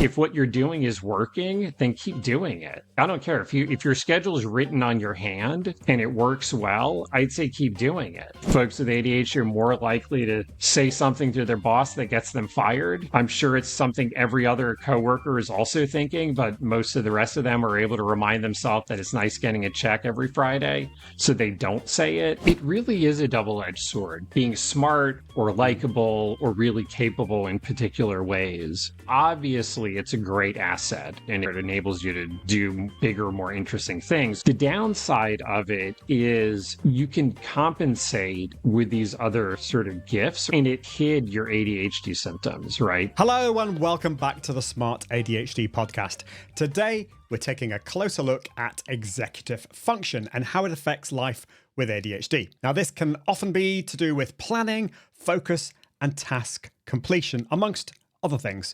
If what you're doing is working, then keep doing it. I don't care if your schedule is written on your hand and it works well, I'd say keep doing it. Folks with ADHD are more likely to say something to their boss that gets them fired. I'm sure it's something every other coworker is also thinking, but most of the rest of them are able to remind themselves that it's nice getting a check every Friday, so they don't say it. It really is a double-edged sword, being smart or likable or really capable in particular ways. Obviously, it's a great asset and it enables you to do bigger, more interesting things. The downside of it is you can compensate with these other sort of gifts and it hid your ADHD symptoms, right? Hello and welcome back to the Smart ADHD Podcast. Today, we're taking a closer look at executive function and how it affects life with ADHD. Now, this can often be to do with planning, focus, and task completion, amongst other things.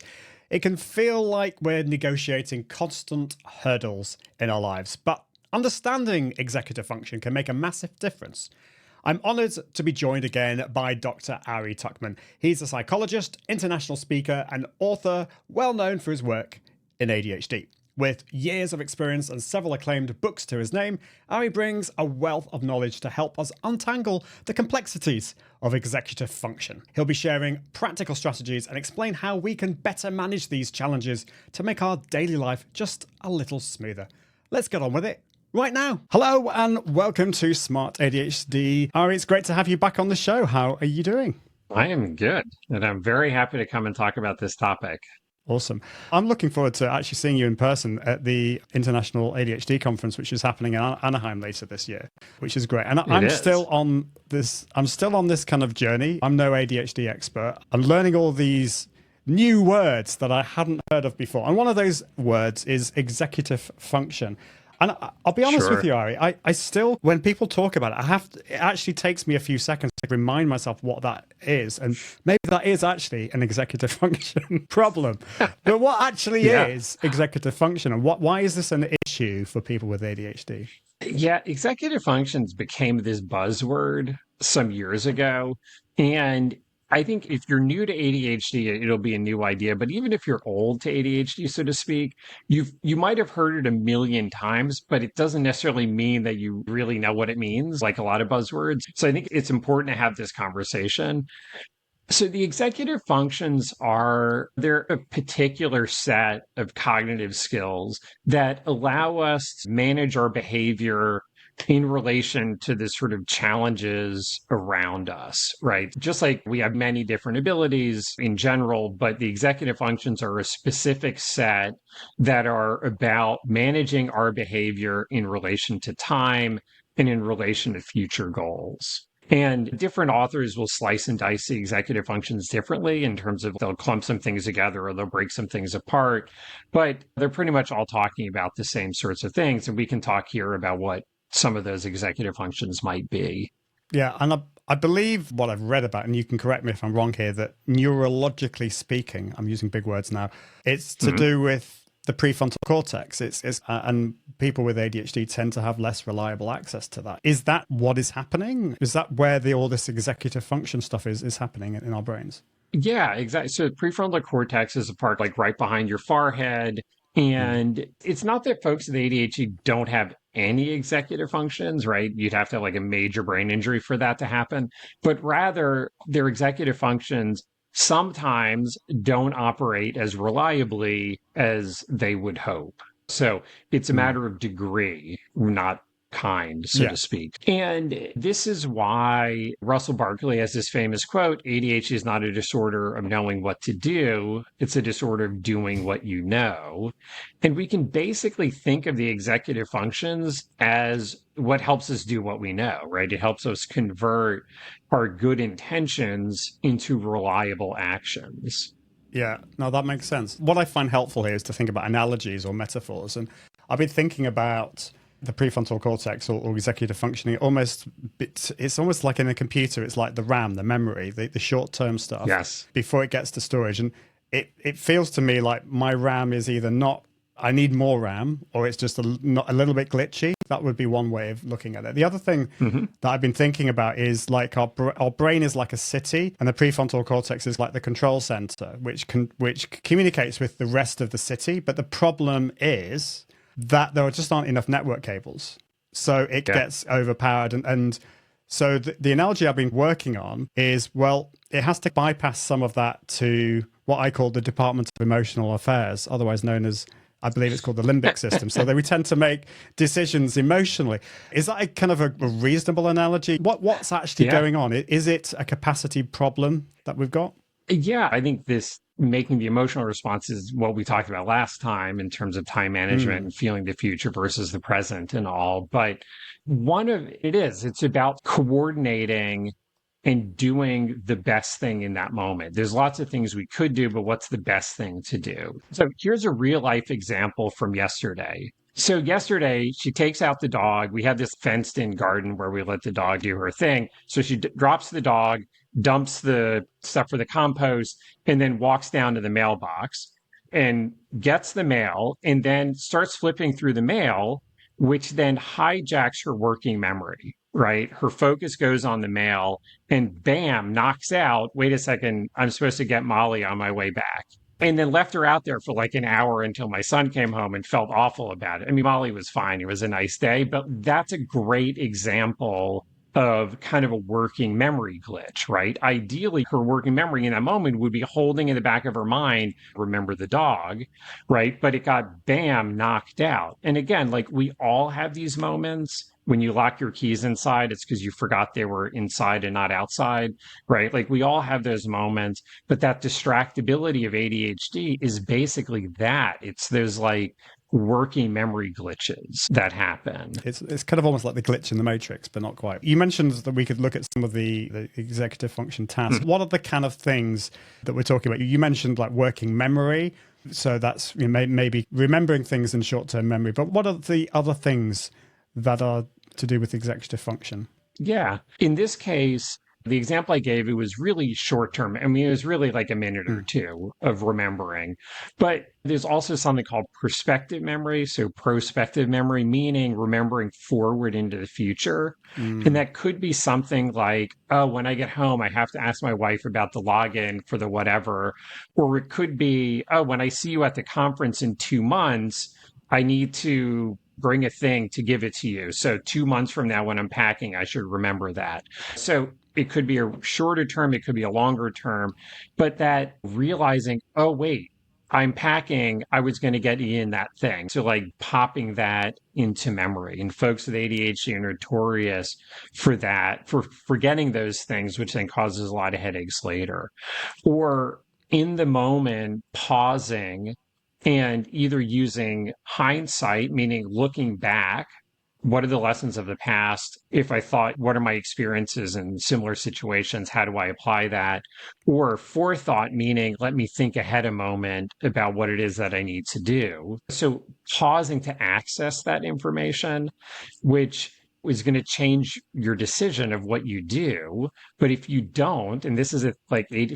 It can feel like we're negotiating constant hurdles in our lives, but understanding executive function can make a massive difference. I'm honoured to be joined again by Dr. Ari Tuckman. He's a psychologist, international speaker, and author, well known for his work in ADHD. With years of experience and several acclaimed books to his name, Ari brings a wealth of knowledge to help us untangle the complexities of executive function. He'll be sharing practical strategies and explain how we can better manage these challenges to make our daily life just a little smoother. Let's get on with it right now. Hello and welcome to Smart ADHD. Ari, it's great to have you back on the show. How are you doing? I am good, and I'm very happy to come and talk about this topic. Awesome. I'm looking forward to actually seeing you in person at the International ADHD Conference, which is happening in Anaheim later this year, which is great. And I'm still on this kind of journey. I'm no ADHD expert. I'm learning all these new words that I hadn't heard of before. And one of those words is executive function. And I'll be honest with you, Ari, I still, when people talk about it, it actually takes me a few seconds to remind myself what that is. And maybe that is actually an executive function problem. But what actually is executive function? And why is this an issue for people with ADHD? Yeah, executive functions became this buzzword some years ago. And I think if you're new to ADHD, it'll be a new idea. But even if you're old to ADHD, so to speak, you might have heard it a million times, but it doesn't necessarily mean that you really know what it means, like a lot of buzzwords. So I think it's important to have this conversation. So the executive functions they're a particular set of cognitive skills that allow us to manage our behavior in relation to the sort of challenges around us, right? Just like we have many different abilities in general, but the executive functions are a specific set that are about managing our behavior in relation to time and in relation to future goals. And different authors will slice and dice the executive functions differently in terms of they'll clump some things together or they'll break some things apart, but they're pretty much all talking about the same sorts of things. And we can talk here about what some of those executive functions might be. Yeah, and I believe what I've read about, and you can correct me if I'm wrong here, that neurologically speaking, I'm using big words now, it's to do with the prefrontal cortex. And people with ADHD tend to have less reliable access to that. Is that what is happening? Is that where all this executive function stuff is happening in our brains? Yeah, exactly. So the prefrontal cortex is a part like right behind your forehead. And it's not that folks with ADHD don't have any executive functions, right? You'd have to have like a major brain injury for that to happen. But rather, their executive functions sometimes don't operate as reliably as they would hope. So it's a matter of degree, not kind, so to speak. And this is why Russell Barkley has this famous quote, ADHD is not a disorder of knowing what to do. It's a disorder of doing what you know. And we can basically think of the executive functions as what helps us do what we know, right? It helps us convert our good intentions into reliable actions. Yeah, no, that makes sense. What I find helpful here is to think about analogies or metaphors. And I've been thinking about the prefrontal cortex or executive functioning, it's almost like in a computer, it's like the RAM, the memory, the short-term stuff before it gets to storage. And it feels to me like my RAM is either not I need more RAM, or it's just not a little bit glitchy. That would be one way of looking at it. The other thing that I've been thinking about is like our brain is like a city, and the prefrontal cortex is like the control center, which communicates with the rest of the city. But the problem is that there just aren't enough network cables, so it gets overpowered. And so the analogy I've been working on is, well, it has to bypass some of that to what I call the Department of Emotional Affairs, otherwise known as, I believe it's called the limbic system. So that we tend to make decisions emotionally. Is that a kind of a reasonable analogy? What's actually going on? Is it a capacity problem that we've got? Yeah, I think this making the emotional response is what we talked about last time in terms of time management and feeling the future versus the present and all. But it's about coordinating and doing the best thing in that moment. There's lots of things we could do, but what's the best thing to do? So here's a real life example from yesterday. So yesterday, she takes out the dog. We have this fenced in garden where we let the dog do her thing. So she drops the dog, dumps the stuff for the compost, and then walks down to the mailbox and gets the mail and then starts flipping through the mail, which then hijacks her working memory, right? Her focus goes on the mail and bam, knocks out, wait a second, I'm supposed to get Molly on my way back. And then left her out there for like an hour until my son came home and felt awful about it. I mean, Molly was fine. It was a nice day, but that's a great example of kind of a working memory glitch, right? Ideally, her working memory in that moment would be holding in the back of her mind, remember the dog, right? But it got bam, knocked out. And again, like we all have these moments. When you lock your keys inside, it's because you forgot they were inside and not outside, right? Like we all have those moments, but that distractibility of ADHD is basically that. It's those like working memory glitches that happen. It's kind of almost like the glitch in the matrix, but not quite. You mentioned that we could look at some of the executive function tasks. What are the kind of things that we're talking about? You mentioned like working memory. So that's maybe remembering things in short-term memory. But what are the other things that are to do with executive function? Yeah. In this case, the example I gave, it was really short term. I mean, it was really like a minute or two of remembering. But there's also something called prospective memory. So prospective memory, meaning remembering forward into the future. And that could be something like, oh, when I get home, I have to ask my wife about the login for the whatever. Or it could be, oh, when I see you at the conference in 2 months, I need to bring a thing to give it to you. So 2 months from now, when I'm packing, I should remember that. So it could be a shorter term, it could be a longer term, but that realizing, oh, wait, I'm packing, I was going to get in that thing. So like popping that into memory. And folks with ADHD are notorious for that, for forgetting those things, which then causes a lot of headaches later. Or in the moment, pausing and either using hindsight, meaning looking back, what are the lessons of the past? If I thought, what are my experiences in similar situations? How do I apply that? Or forethought, meaning let me think ahead a moment about what it is that I need to do. So pausing to access that information, which is going to change your decision of what you do. But if you don't, and this is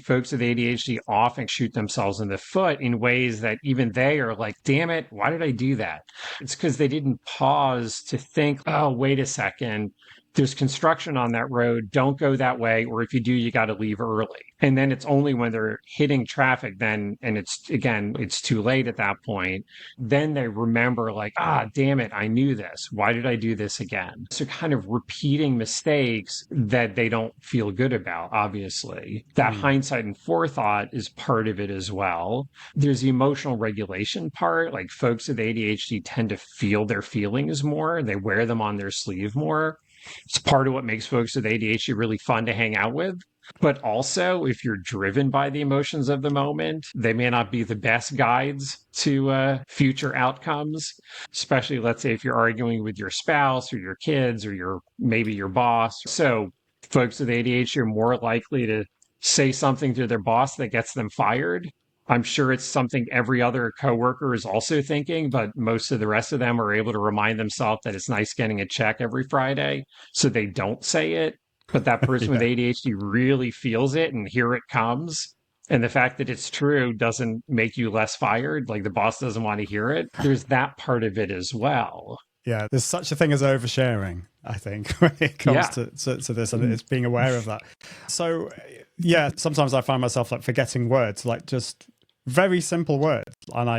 folks with ADHD often shoot themselves in the foot in ways that even they are like, damn it, why did I do that? It's because they didn't pause to think, oh, wait a second, there's construction on that road. Don't go that way. Or if you do, you got to leave early. And then it's only when they're hitting traffic then, and it's too late at that point. Then they remember like, damn it, I knew this. Why did I do this again? So kind of repeating mistakes that they don't feel good about, obviously. That hindsight and forethought is part of it as well. There's the emotional regulation part. Like folks with ADHD tend to feel their feelings more. They wear them on their sleeve more. It's part of what makes folks with ADHD really fun to hang out with. But also, if you're driven by the emotions of the moment, they may not be the best guides to future outcomes, especially, let's say, if you're arguing with your spouse or your kids or maybe your boss. So folks with ADHD are more likely to say something to their boss that gets them fired. I'm sure it's something every other coworker is also thinking, but most of the rest of them are able to remind themselves that it's nice getting a check every Friday, so they don't say it. But that person with ADHD really feels it, and here it comes. And the fact that it's true doesn't make you less fired. Like the boss doesn't want to hear it. There's that part of it as well. Yeah, there's such a thing as oversharing, I think, when it comes Yeah. to this, and it's being aware of that. So, yeah, sometimes I find myself like forgetting words, like just very simple words. And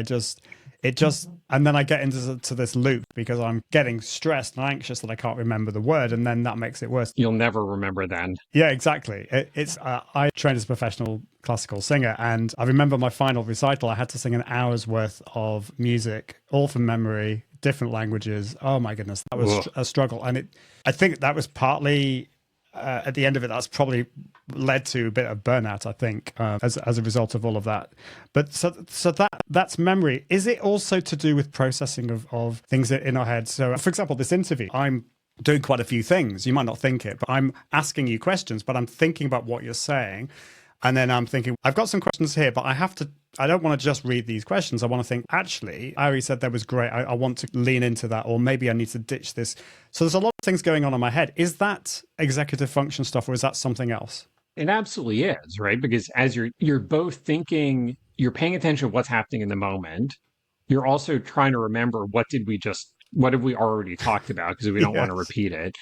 and then I get into this loop because I'm getting stressed and anxious that I can't remember the word. And then that makes it worse. You'll never remember then. Yeah, exactly. I trained as a professional classical singer, and I remember my final recital, I had to sing an hour's worth of music, all from memory, different languages. Oh my goodness, that was a struggle. And I think that was partly, at the end of it, that's probably led to a bit of burnout, I think, as a result of all of that. But so that's memory. Is it also to do with processing of things in our heads? So, for example, this interview, I'm doing quite a few things. You might not think it, but I'm asking you questions, but I'm thinking about what you're saying. And then I'm thinking, I've got some questions here, but I don't want to just read these questions. I want to think, actually, Ari said that was great. I want to lean into that, or maybe I need to ditch this. So there's a lot of things going on in my head. Is that executive function stuff, or is that something else? It absolutely is, right? Because as you're both thinking, you're paying attention to what's happening in the moment. You're also trying to remember what have we already talked about because we don't want to Yes. repeat it.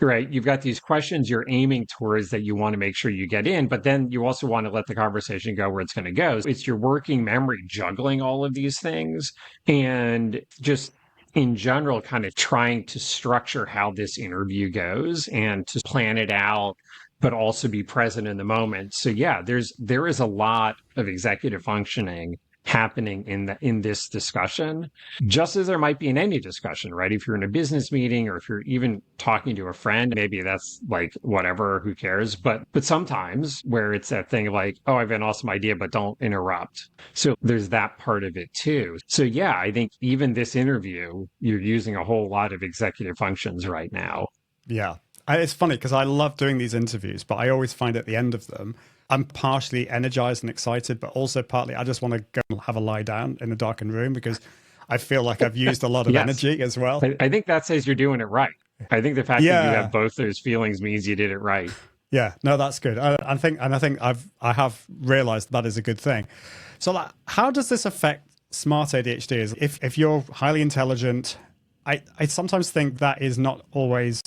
Right. You've got these questions you're aiming towards that you want to make sure you get in, but then you also want to let the conversation go where it's going to go. It's your working memory juggling all of these things and just in general, kind of trying to structure how this interview goes and to plan it out, but also be present in the moment. So yeah, there is a lot of executive functioning happening in this discussion, just as there might be in any discussion, right? If you're in a business meeting or if you're even talking to a friend, maybe that's like whatever, who cares? But sometimes where it's that thing of like, oh, I have an awesome idea, but don't interrupt. So there's that part of it too. So yeah, I think even this interview, you're using a whole lot of executive functions right now. Yeah. It's funny because I love doing these interviews, but I always find at the end of them, I'm partially energized and excited, but also partly I just want to go and have a lie down in a darkened room because I feel like I've used a lot of Yes. energy as well. I think that says you're doing it right. I think the fact that you Yeah. have both those feelings means you did it right. Yeah, no, that's good. I think I have realized that is a good thing. So, like, how does this affect smart ADHD? Is if you're highly intelligent, I sometimes think that is not always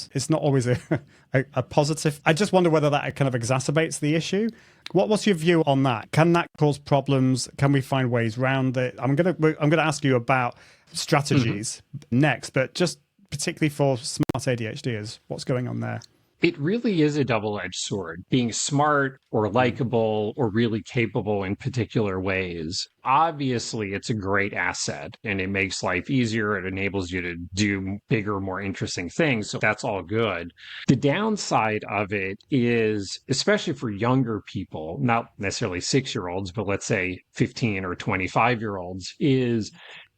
a positive. I just wonder whether that kind of exacerbates the issue. What's your view on that? Can that cause problems? Can we find ways around it? I'm gonna ask you about strategies next, but just particularly for smart ADHDers, what's going on there? It really is a double-edged sword, being smart or likable or really capable in particular ways. Obviously, it's a great asset and it makes life easier. It enables you to do bigger, more interesting things. So that's all good. The downside of it is, especially for younger people, not necessarily 6-year-olds, but let's say 15 or 25-year-olds, is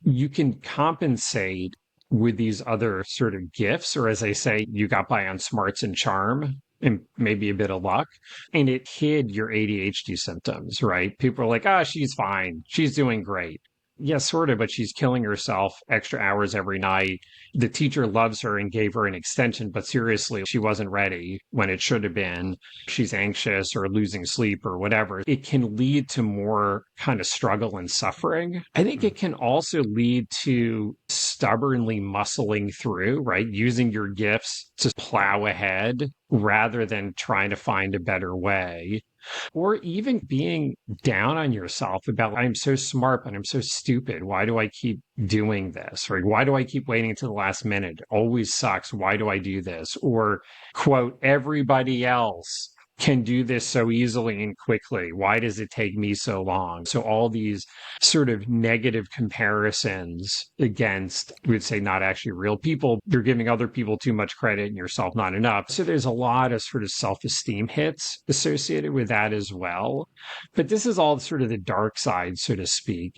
you can compensate with these other sort of gifts, or as I say, you got by on smarts and charm and maybe a bit of luck, and it hid your ADHD symptoms, right? People are like, ah, she's fine. She's doing great. Yeah, sort of, but she's killing herself extra hours every night. The teacher loves her and gave her an extension, but seriously, she wasn't ready when it should have been. She's anxious or losing sleep or whatever. It can lead to more kind of struggle and suffering. I think it can also lead to stubbornly muscling through, right? Using your gifts to plow ahead rather than trying to find a better way. Or even being down on yourself about, I'm so smart, but I'm so stupid. Why do I keep doing this? Or why do I keep waiting until the last minute? It always sucks. Why do I do this? Or, quote, everybody else can do this so easily and quickly. Why does it take me so long? So all these sort of negative comparisons against, we would say, not actually real people. You're giving other people too much credit and yourself not enough. So there's a lot of sort of self-esteem hits associated with that as well. But this is all sort of the dark side, so to speak.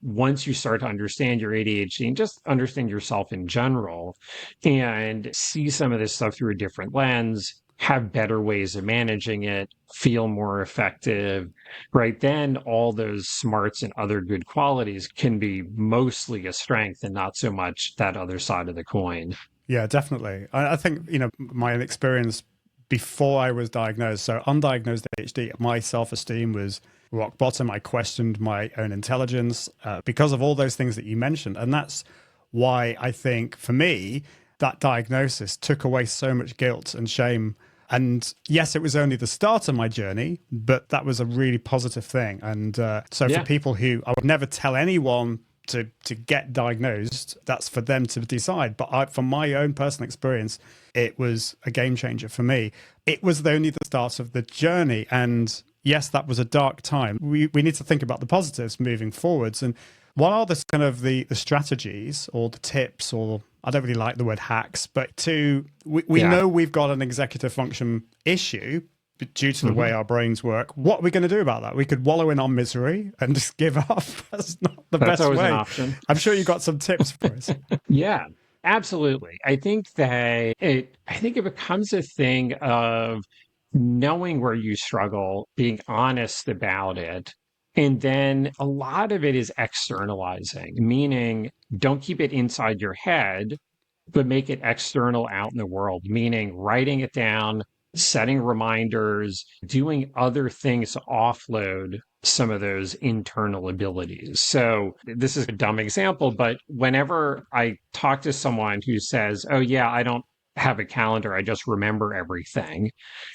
Once you start to understand your ADHD and just understand yourself in general and see some of this stuff through a different lens, have better ways of managing it, feel more effective, right? Then all those smarts and other good qualities can be mostly a strength and not so much that other side of the coin. Yeah, definitely. I think, my experience before I was diagnosed, so undiagnosed ADHD, my self-esteem was rock bottom. I questioned my own intelligence because of all those things that you mentioned. And that's why I think, for me, that diagnosis took away so much guilt and shame. And yes, it was only the start of my journey, but that was a really positive thing. And so for people who, I would never tell anyone to get diagnosed, that's for them to decide. But from my own personal experience, it was a game changer for me. It was only the start of the journey. And yes, that was a dark time. We need to think about the positives moving forwards. And what are the kind of the strategies or the tips, or I don't really like the word hacks, but we know we've got an executive function issue due to the way our brains work. What are we going to do about that? We could wallow in our misery and just give up. That's not the best always way. An option. I'm sure you got some tips for us. Yeah, absolutely. I think it becomes a thing of knowing where you struggle, being honest about it. And then a lot of it is externalizing, meaning don't keep it inside your head, but make it external out in the world, meaning writing it down, setting reminders, doing other things to offload some of those internal abilities. So this is a dumb example, but whenever I talk to someone who says, oh yeah, I don't have a calendar, I just remember everything,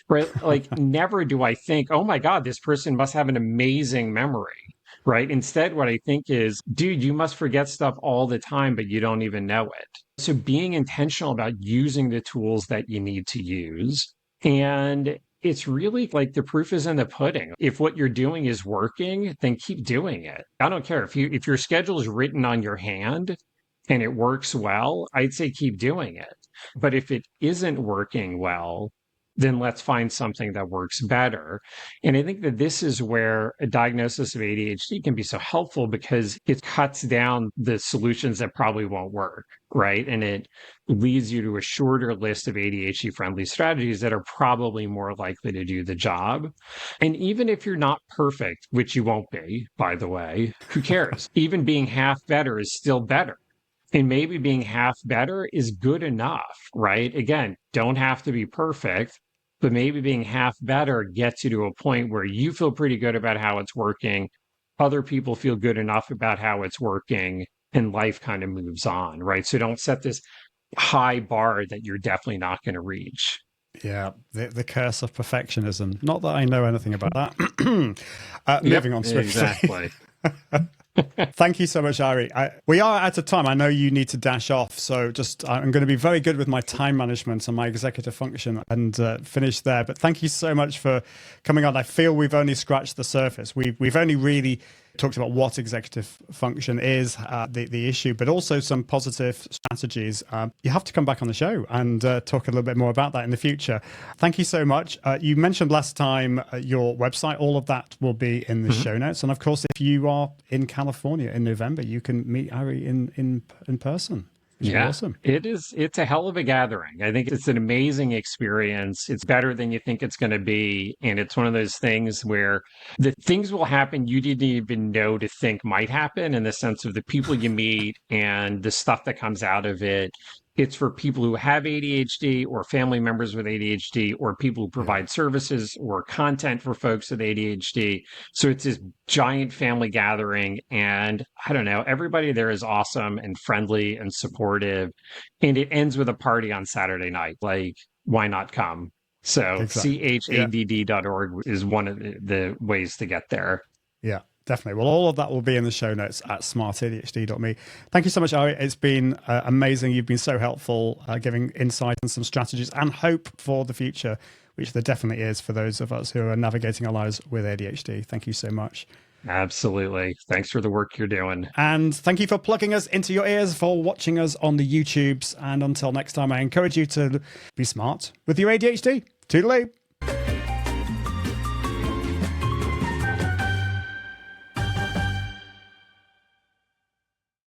right? Like never do I think, oh my God, this person must have an amazing memory, right? Instead, what I think is, dude, you must forget stuff all the time, but you don't even know it. So being intentional about using the tools that you need to use. And it's really like the proof is in the pudding. If what you're doing is working, then keep doing it. I don't care if your schedule is written on your hand and it works well, I'd say keep doing it. But if it isn't working well, then let's find something that works better. And I think that this is where a diagnosis of ADHD can be so helpful, because it cuts down the solutions that probably won't work, right? And it leads you to a shorter list of ADHD friendly strategies that are probably more likely to do the job. And even if you're not perfect, which you won't be, by the way, who cares? Even being half better is still better. And maybe being half better is good enough, right? Again, don't have to be perfect, but maybe being half better gets you to a point where you feel pretty good about how it's working. Other people feel good enough about how it's working, and life kind of moves on, right? So don't set this high bar that you're definitely not going to reach. Yeah, the curse of perfectionism. Not that I know anything about that. Moving on swiftly. Exactly. Thank you so much, Ari. We are out of time. I know you need to dash off, so I'm going to be very good with my time management and my executive function and finish there. But thank you so much for coming on. I feel we've only scratched the surface. We've only really talked about what executive function is, the issue, but also some positive strategies. You have to come back on the show and talk a little bit more about that in the future. Thank you so much. You mentioned last time your website. All of that will be in the show notes. And of course, if you are in California in November, you can meet Ari in person. Yeah, awesome. It's a hell of a gathering. I think it's an amazing experience. It's better than you think it's going to be. And it's one of those things where the things will happen you didn't even know to think might happen, in the sense of the people you meet and the stuff that comes out of it. It's for people who have ADHD or family members with ADHD or people who provide services or content for folks with ADHD. So it's this giant family gathering. And I don't know, everybody there is awesome and friendly and supportive. And it ends with a party on Saturday night. Like, why not come? So exactly. CHADD.org is one of the ways to get there. Yeah. Definitely. Well, all of that will be in the show notes at smartadhd.me. Thank you so much, Ari. It's been amazing. You've been so helpful, giving insight and some strategies and hope for the future, which there definitely is for those of us who are navigating our lives with ADHD. Thank you so much. Absolutely. Thanks for the work you're doing. And thank you for plugging us into your ears, for watching us on the YouTubes. And until next time, I encourage you to be smart with your ADHD. Toodaloo.